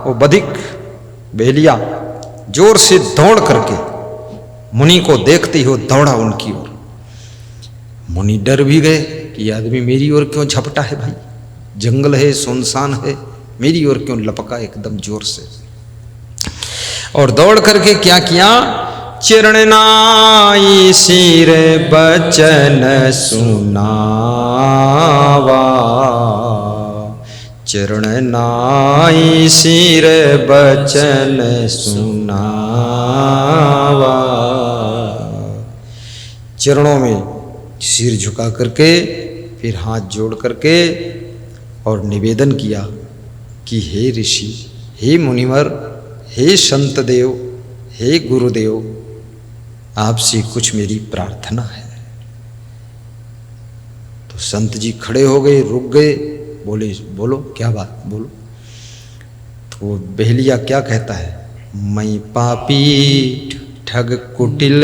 वो बधिक बेलिया जोर से दौड़ करके मुनि को देखते ही वो दौड़ा उनकी ओर। मुनि डर भी गए कि ये आदमी मेरी ओर क्यों झपटा है भाई, जंगल है, सुनसान है, मेरी ओर क्यों लपका एकदम जोर से। और दौड़ करके क्या किया, चरण नाई सिर बचन सुनावा, चरण नाई सिर बचन सुनावा। चरणों में सिर झुका करके फिर हाथ जोड़ करके और निवेदन किया कि हे ऋषि, हे मुनिवर, हे संत देव, हे गुरुदेव, आपसे कुछ मेरी प्रार्थना है। तो संत जी खड़े हो गए, रुक गए, बोले बोलो क्या बात बोलो। तो बेलिया क्या कहता है, मैं पापी ठग कुटिल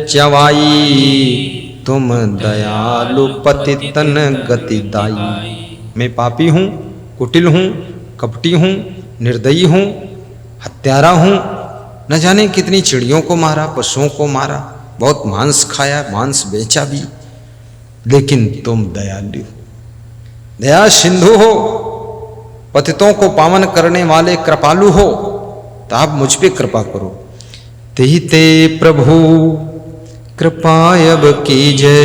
चवाई, तुम दयालु पतितन गति दाई। मैं पापी हूँ, कुटिल हूँ, कपटी हूँ, निर्दयी हूँ, हत्यारा हूँ, न जाने कितनी चिड़ियों को मारा, पशुओं को मारा, बहुत मांस खाया, मांस बेचा भी, लेकिन तुम दयालु, दया सिंधु हो, पतितों को पावन करने वाले कृपालु हो, तो आप मुझ पे कृपा करो। तेहि ते प्रभु कृपायब कीजय,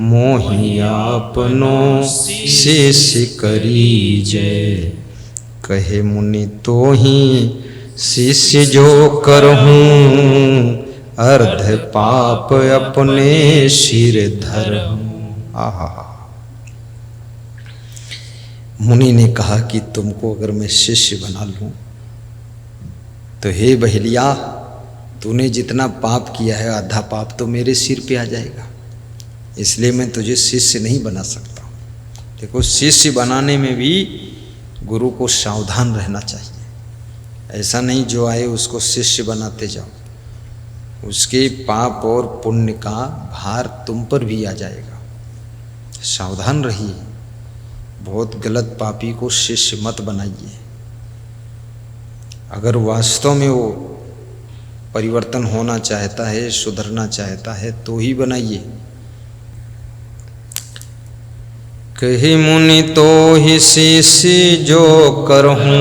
मोहि आपनो शिष्य करीजय। कहे मुनि तो ही शिष्य जो करहूं, अर्ध पाप अपने सिर धरहूं। आहा, मुनि ने कहा कि तुमको अगर मैं शिष्य बना लूं तो हे बहेलिया, तूने जितना पाप किया है आधा पाप तो मेरे सिर पे आ जाएगा, इसलिए मैं तुझे शिष्य नहीं बना सकता। देखो, शिष्य बनाने में भी गुरु को सावधान रहना चाहिए। ऐसा नहीं जो आए उसको शिष्य बनाते जाओ, उसके पाप और पुण्य का भार तुम पर भी आ जाएगा। सावधान रहिए, बहुत गलत पापी को शिष्य मत बनाइए। अगर वास्तव में वो परिवर्तन होना चाहता है, सुधरना चाहता है, तो ही बनाइए। कही मुनि तो ही शिष्य जो करहूं,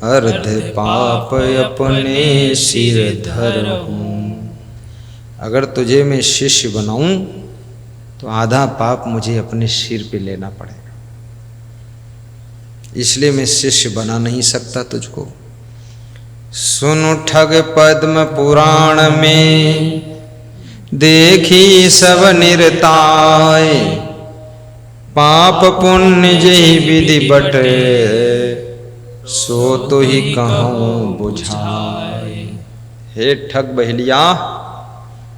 अर्ध पाप अपने सिर धरहूं। अगर तुझे मैं शिष्य बनाऊं तो आधा पाप मुझे अपने सिर पे लेना पड़ेगा, इसलिए मैं शिष्य बना नहीं सकता तुझको। सुनु ठग पद्म पुराण में, देखी सब निरताय, पाप पुण्य जय विधि बटे, सो तो ही कहूँ बुझाए। हे ठग बहेलिया,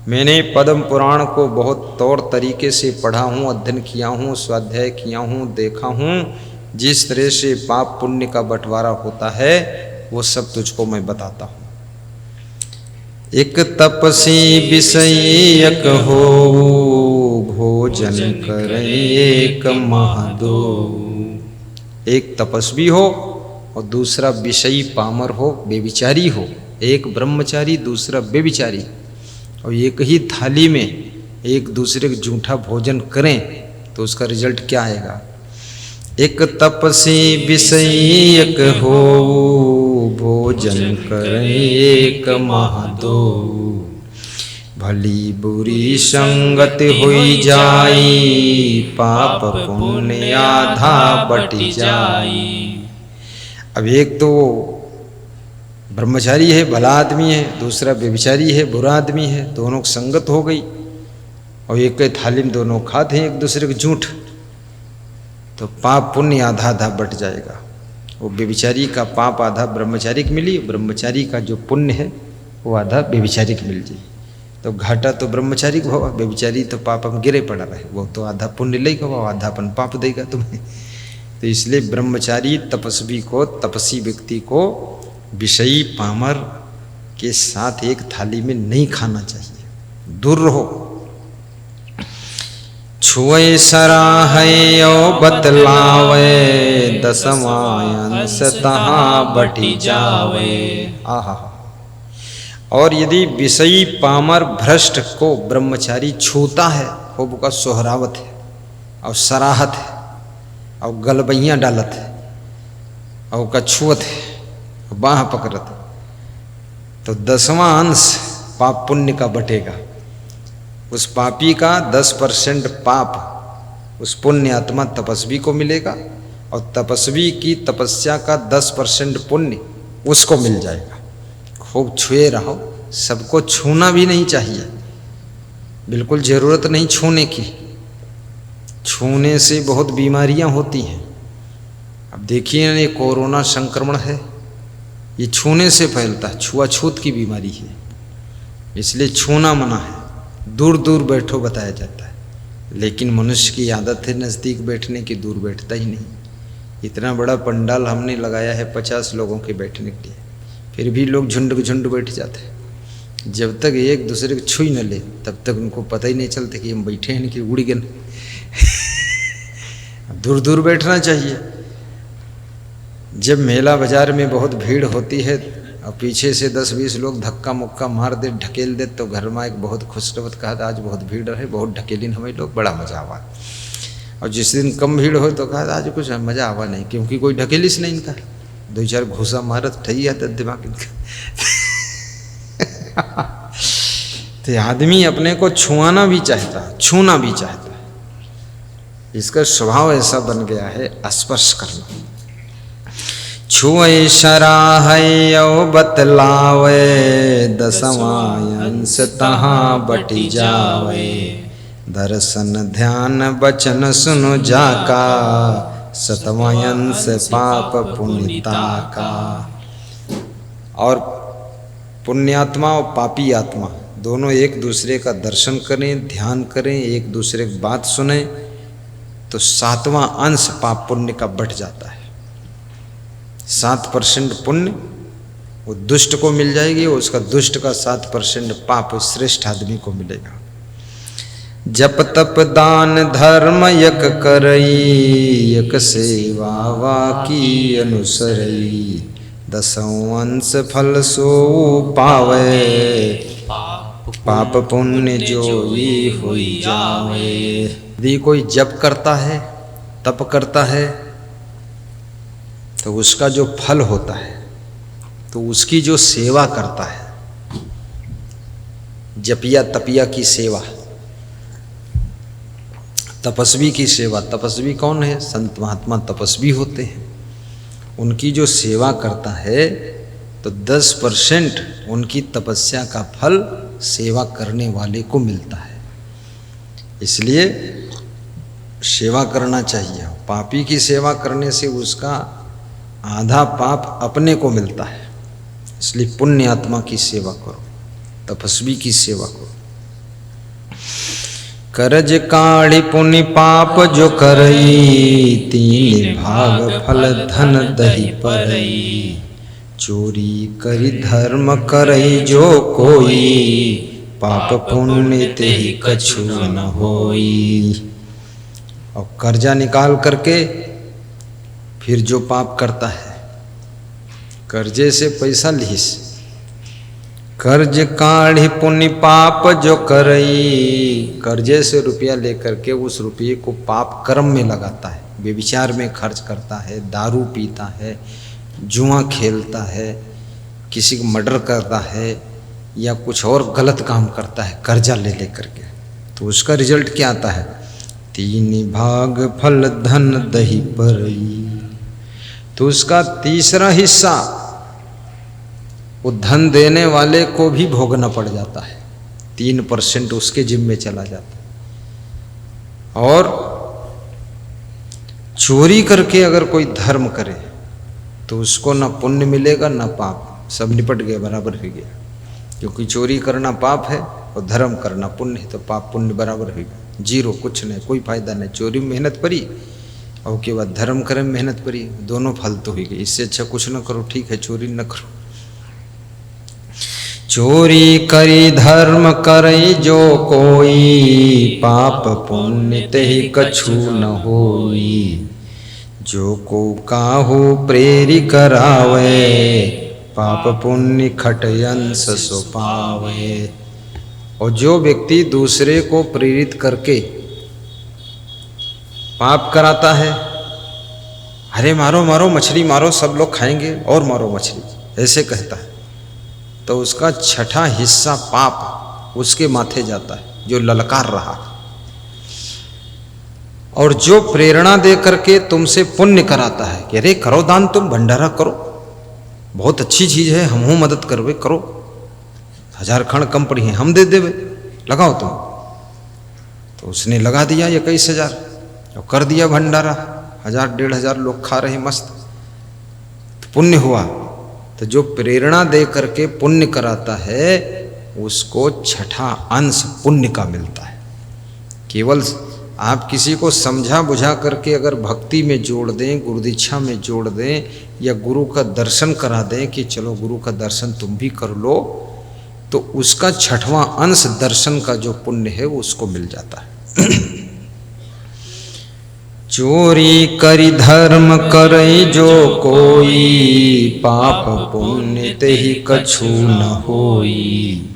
मैंने पद्म पुराण को बहुत तौर तरीके से पढ़ा हूँ, अध्ययन किया हूँ, स्वाध्याय किया हूँ, देखा हूँ। जिस तरह से पाप पुण्य का बंटवारा होता है वो सब तुझको मैं बताता हूँ। एक तपसी विषयक हो, भोजन करे एक महादो। एक तपस्वी हो और दूसरा विषयी पामर हो, बेविचारी हो। एक ब्रह्मचारी, दूसरा बेविचारी, और एक ही थाली में एक दूसरे का जूठा भोजन करें तो उसका रिजल्ट क्या आएगा। एक तपसी विषयक हो, भोजन करे एक महादो। भली बुरी संगत हुई जाई, पाप पुण्य आधा बटी जाई। अब एक तो ब्रह्मचारी है, भला आदमी है, दूसरा व्यभिचारी है, बुरा आदमी है, दोनों की संगत हो गई और एक थाली में दोनों खाते हैं एक दूसरे को झूठ, तो पाप पुण्य आधा आधा बट जाएगा। वो व्यभिचारी का पाप आधा ब्रह्मचारी को मिली, ब्रह्मचारी का जो पुण्य है वो आधा व्यभिचारी को मिल जाए। तो घाटा तो ब्रह्मचारी को होगा, व्यभिचारी तो पाप में गिरे पड़ा रहे, वो तो आधा पुण्य लेगा, वो आधा अपन पाप देगा तुम्हें। तो इसलिए ब्रह्मचारी तपस्वी को, तपस्वी व्यक्ति को विषयी पामर के साथ एक थाली में नहीं खाना चाहिए, दूर रहो। छुए सराहयो बतलावे, दसमायंस तहाँ बटी जावे। आहा। और यदि विषयी पामर भ्रष्ट को ब्रह्मचारी छूता है, खूब का सोहरावत है और सराहत है और गलबैयाँ डालत है और का छुअत है, बाह पकड़त है, तो 10वां अंश पाप पुण्य का बटेगा। उस पापी का 10% पाप उस पुण्य आत्मा तपस्वी को मिलेगा और तपस्वी की तपस्या का 10% पुण्य उसको मिल जाएगा। खूब छुए रहो, सबको छूना भी नहीं चाहिए, बिल्कुल ज़रूरत नहीं छूने की। छूने से बहुत बीमारियां होती हैं। अब देखिए ये कोरोना संक्रमण है, ये छूने से फैलता है, छुआछूत की बीमारी है, इसलिए छूना मना है। दूर दूर बैठो बताया जाता है, लेकिन मनुष्य की आदत है नज़दीक बैठने की, दूर बैठता ही नहीं। इतना बड़ा पंडाल हमने लगाया है 50 लोगों के बैठने के लिए, फिर भी लोग झुंड झुंड बैठ जाते हैं। जब तक एक दूसरे को छुई न ले तब तक उनको पता ही नहीं चलता कि हम बैठे हैं कि उड़ गए। दूर दूर बैठना चाहिए। जब मेला बाजार में बहुत भीड़ होती है और पीछे से 10-20 लोग धक्का मुक्का मार दे, ढकेल दे, तो घर में एक बहुत खुशनवत कहा आज बहुत भीड़ रहे, बहुत ढकेलिन हमें लोग, बड़ा मजा आवा। और जिस दिन कम भीड़ हो तो कहा आज कुछ मजा आवा नहीं, क्योंकि कोई ढकेलिस नहीं इनका, 2-4 घूसा मारत ठही आता दिमाग इनका। तो आदमी अपने को छुआना भी चाहता है, छूना भी चाहता है। इसका स्वभाव ऐसा बन गया है स्पर्श करना। छुए सराहयो बतलावे, 10वां तहाँ बटी जावे। दर्शन ध्यान बचन सुनो जाका, 7वां पाप पुण्यता का। और पुण्यात्मा और पापी आत्मा दोनों एक दूसरे का दर्शन करें, ध्यान करें, एक दूसरे की बात सुने, तो 7वां अंश पाप पुण्य का बढ़ जाता है। 7% पुण्य वो दुष्ट को मिल जाएगी, उसका दुष्ट का 7% पाप श्रेष्ठ आदमी को मिलेगा। जप तप दान धर्म यक करई, यक सेवा वा की अनुसरई। 10वां अंश फल सो पावे, पाप पुण्य जोई होई जावे। यदि कोई जप करता है, तप करता है, तो उसका जो फल होता है, तो उसकी जो सेवा करता है, जपिया तपिया की सेवा, तपस्वी की सेवा। तपस्वी कौन है? संत महात्मा तपस्वी होते हैं। उनकी जो सेवा करता है तो 10% उनकी तपस्या का फल सेवा करने वाले को मिलता है। इसलिए सेवा करना चाहिए। पापी की सेवा करने से उसका आधा पाप अपने को मिलता है। इसलिए पुण्य आत्मा की सेवा करो, तपस्वी की सेवा करो। करज काढ़ी पुण्य पाप जो करई, 3 भाग फल धन दही परई। चोरी करी धर्म करई जो कोई, पाप पुण्य तेहि कछु न होई। और कर्जा निकाल करके फिर जो पाप करता है, कर्जे से पैसा लीस, कर्ज काढ़ी पुण्य पाप जो करई। कर्जे से रुपया लेकर के उस रुपये को पाप कर्म में लगाता है, व्यभिचार में खर्च करता है, दारू पीता है, जुआ खेलता है, किसी को मर्डर करता है या कुछ और गलत काम करता है कर्जा ले लेकर के, तो उसका रिजल्ट क्या आता है? 3 भाग फल धन दही परई। तो उसका 3रा हिस्सा वो धन देने वाले को भी भोगना पड़ जाता है। 3% उसके जिम्मे चला जाता है। और चोरी करके अगर कोई धर्म करे तो उसको ना पुण्य मिलेगा ना पाप, सब निपट गया, बराबर हो गया। क्योंकि चोरी करना पाप है और धर्म करना पुण्य है, तो पाप पुण्य बराबर हो गया, जीरो, कुछ नहीं, कोई फायदा नहीं। चोरी में मेहनत पड़ी और उसके बाद धर्म करे में मेहनत पड़ी, दोनों फालतू हो गई। इससे अच्छा कुछ ना करो, ठीक है, चोरी न करो। चोरी करी धर्म करे जो कोई, पाप पुण्य तेहि कछु न होई। जो को काहू प्रेरि करावे, पाप पुण्य खट अंश सो पावे। और जो व्यक्ति दूसरे को प्रेरित करके पाप कराता है, अरे मारो मारो मछली मारो, सब लोग खाएंगे और मारो मछली, ऐसे कहता है, तो उसका छठा हिस्सा पाप उसके माथे जाता है, जो ललकार रहा। और जो प्रेरणा दे करके तुमसे पुण्य कराता है कि अरे करो दान, तुम भंडारा करो, बहुत अच्छी चीज है, हमहू मदद करवे, करो, 1000 खंड कम पड़ी है, हम दे देवे, लगाओ तुम। तो उसने लगा दिया 21,000 और कर दिया भंडारा, 1000-1500 लोग खा रहे मस्त, तो पुण्य हुआ। तो जो प्रेरणा दे करके पुण्य कराता है उसको छठा अंश पुण्य का मिलता है। केवल आप किसी को समझा बुझा करके अगर भक्ति में जोड़ दें, गुरु दीक्षा में जोड़ दें, या गुरु का दर्शन करा दें कि चलो गुरु का दर्शन तुम भी कर लो, तो उसका छठवां अंश दर्शन का जो पुण्य है वो उसको मिल जाता है। चोरी करी धर्म करे जो कोई, पाप पुण्य तेहि कछु न होई।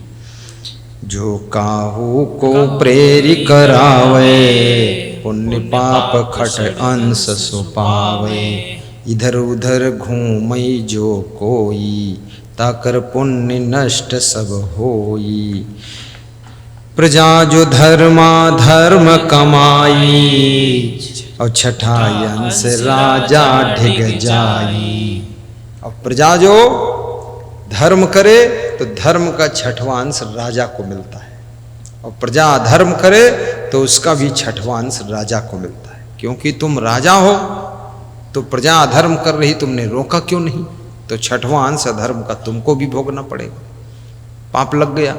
जो काहू को प्रेरि करावे, पुण्य पाप खट अंश सो पावे। इधर उधर घूमई जो कोई, ताकर पुण्य नष्ट सब होई। प्रजा जो धर्मा धर्म कमाई, और छठा अंश राजा ढिग जाई। और प्रजा जो धर्म करे तो धर्म का छठवां अंश राजा को मिलता है, और प्रजा अधर्म करे तो उसका भी छठवां अंश राजा को मिलता है। क्योंकि तुम राजा हो तो प्रजा अधर्म कर रही, तुमने रोका क्यों नहीं, तो छठवां अंश अधर्म का तुमको भी भोगना पड़ेगा, पाप लग गया।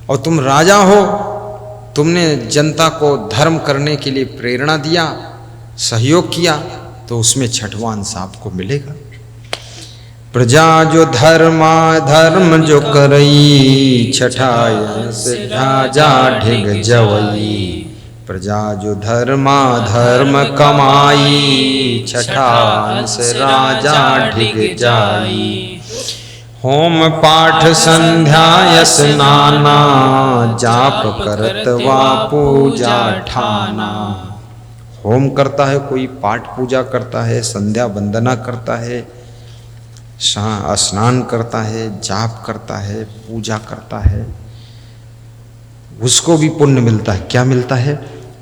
और तुम राजा हो, तुमने जनता को धर्म करने के लिए प्रेरणा दिया, सहयोग किया, तो उसमें छठवां अंश आपको मिलेगा। प्रजा जो धर्मा धर्म जो करई, छठा अंश राजा ढिग जवई। प्रजा जो धर्मा धर्म कमाई, छठा अंश राजा ढिग जाई। होम पाठ संध्या स्नाना, जाप करत वा पूजा ठाना। होम करता है कोई, पाठ पूजा करता है, संध्या वंदना करता है, स्नान करता है, जाप करता है, पूजा करता है, उसको भी पुण्य मिलता है। क्या मिलता है?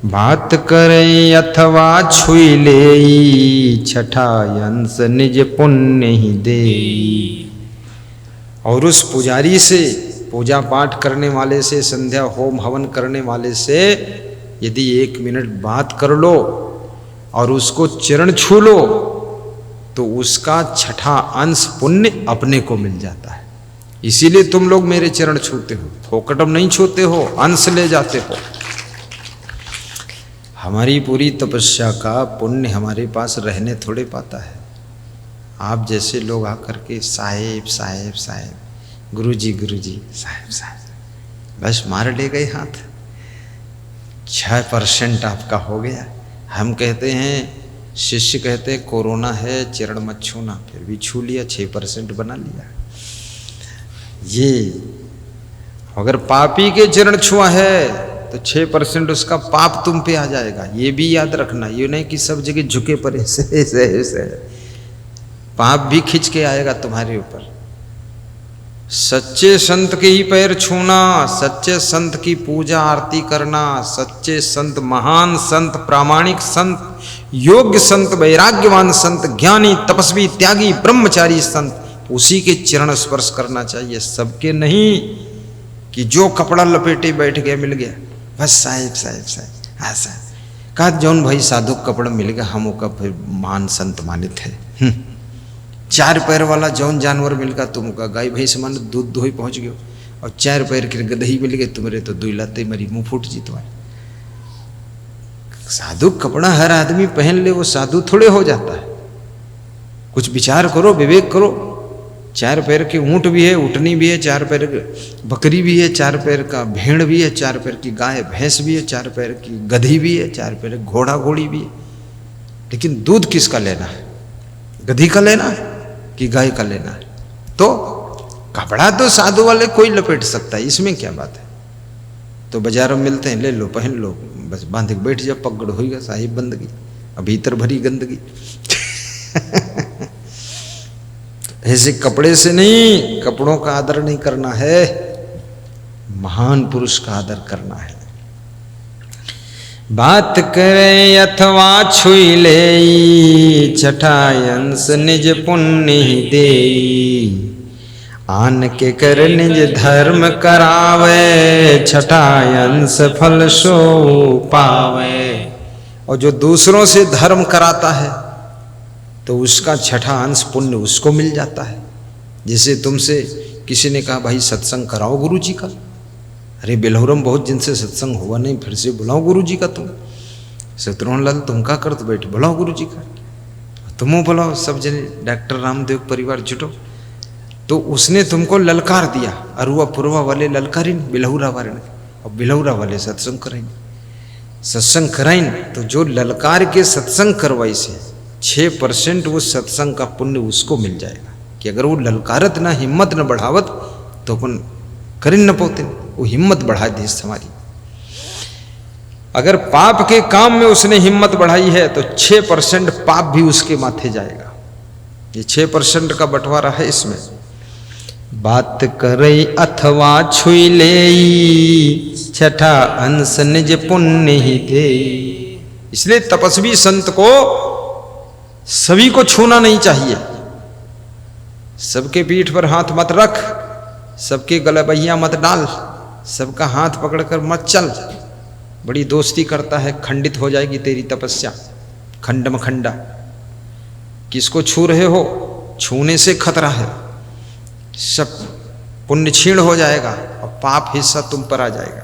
बात करे अथवा छुई ले, छठा अंश निज पुण्य ही देई। और उस पुजारी से, पूजा पाठ करने वाले से, संध्या होम हवन करने वाले से यदि 1 मिनट बात कर लो और उसको चरण छू लो, तो उसका छठा अंश पुण्य अपने को मिल जाता है। इसीलिए तुम लोग मेरे चरण छूते हो, फोकटम नहीं छूते हो, अंश ले जाते हो। हमारी पूरी तपस्या का पुण्य हमारे पास रहने थोड़े पाता है। आप जैसे लोग आकर के साहेब साहेब साहेब, गुरुजी गुरुजी, साहेब साहेब, बस मार ले गए हाथ, 6% आपका हो गया। हम कहते हैं, शिष्य कहते हैं कोरोना है चरण मत छूना, फिर भी छू लिया, 6% बना लिया। ये अगर पापी के चरण छुआ है तो 6% उसका पाप तुम पे आ जाएगा, ये भी याद रखना। ये नहीं कि सब जगह झुके पड़े से पाप भी खिंच के आएगा तुम्हारे ऊपर। सच्चे संत के ही पैर छूना, सच्चे संत की पूजा आरती करना, सच्चे संत, महान संत, प्रामाणिक संत, योग्य संत, वैराग्यवान संत, ज्ञानी, तपस्वी, त्यागी, ब्रह्मचारी संत, उसी के चरण स्पर्श करना चाहिए, सबके नहीं कि जो कपड़ा लपेटे बैठ गया, मिल गया, बस साहेब साहेब साहेब, हाँ साहब कहा जौन भाई साधु कपड़ा मिल गया, हम का फिर महान संत मानित है। 4 पैर वाला जौन जानवर मिल गया, तुम का गाय भैंस मान दूध धोई पहुंच गयो, और 4 पैर के गदही मिल गए तुम्हारे, तो 2 लाते मरी मुंह फूट जी तुम्हारे। साधु कपड़ा हर आदमी पहन ले, वो साधु थोड़े हो जाता है। कुछ विचार करो, विवेक करो। 4 पैर के ऊंट भी है, ऊँटनी भी है, 4 पैर बकरी भी है, 4 पैर का भेड़ भी है, 4 पैर की गाय भैंस भी है, 4 पैर की गधी भी है, 4 पैर घोड़ा घोड़ी भी है। लेकिन दूध किसका लेना है? गधी का लेना है कि गाय का लेना है? तो कपड़ा तो साधु वाले कोई लपेट सकता है, इसमें क्या बात है? तो बाजारों में मिलते हैं, ले लो पहन लो, बस बांध के बैठ जाओ, पगड़ होगा साहिब बंदगी, अब भीतर भरी गंदगी। ऐसे कपड़े से नहीं, कपड़ों का आदर नहीं करना है, महान पुरुष का आदर करना है। बात करे अथवा छुई ले, छठा अंश निज पुण्य ही देई, आन के कर निज धर्म करावे, छठा अंश फल सो पावे। और जो दूसरों से धर्म कराता है तो उसका छठा अंश पुण्य उसको मिल जाता है। जैसे तुमसे किसी ने कहा भाई सत्संग कराओ गुरु जी का, अरे बेलौरम बहुत दिन से सत्संग हुआ नहीं, फिर से बुलाओ गुरु जी का। तुम शत्रुघ्न लाल तुम का कर, तो बैठ बुलाओ गुरु जी का, तुम बुलाओ, सब जने डॉक्टर रामदेव परिवार जुटो। तो उसने तुमको ललकार दिया, अरुआ पुरवा वाले ललकारी बिलौरा वाले, और बिलौरा वाले सत्संग कराएंगे, सत्संग कराएंगे। तो जो ललकार के सत्संग करवाई से 6% वो सत्संग का पुण्य उसको मिल जाएगा। कि अगर वो ललकारत ना, हिम्मत न बढ़ावत, तो अपन करें न पोते, वो हिम्मत बढ़ा दी हमारी। अगर पाप के काम में उसने हिम्मत बढ़ाई है तो 6% पाप भी उसके माथे जाएगा। ये 6% का बंटवारा है इसमें। बात करई अथवा छुई ले, छठा अंश निज पुण्य ही दे। इसलिए तपस्वी संत को सभी को छूना नहीं चाहिए। सबके पीठ पर हाथ मत रख, सबके गलबैया मत डाल, सबका हाथ पकड़कर मत चल। बड़ी दोस्ती करता है, खंडित हो जाएगी तेरी तपस्या, खंडम खंडा। किसको छू रहे हो? छूने से खतरा है, सब पुण्य क्षीण हो जाएगा और पाप हिस्सा तुम पर आ जाएगा।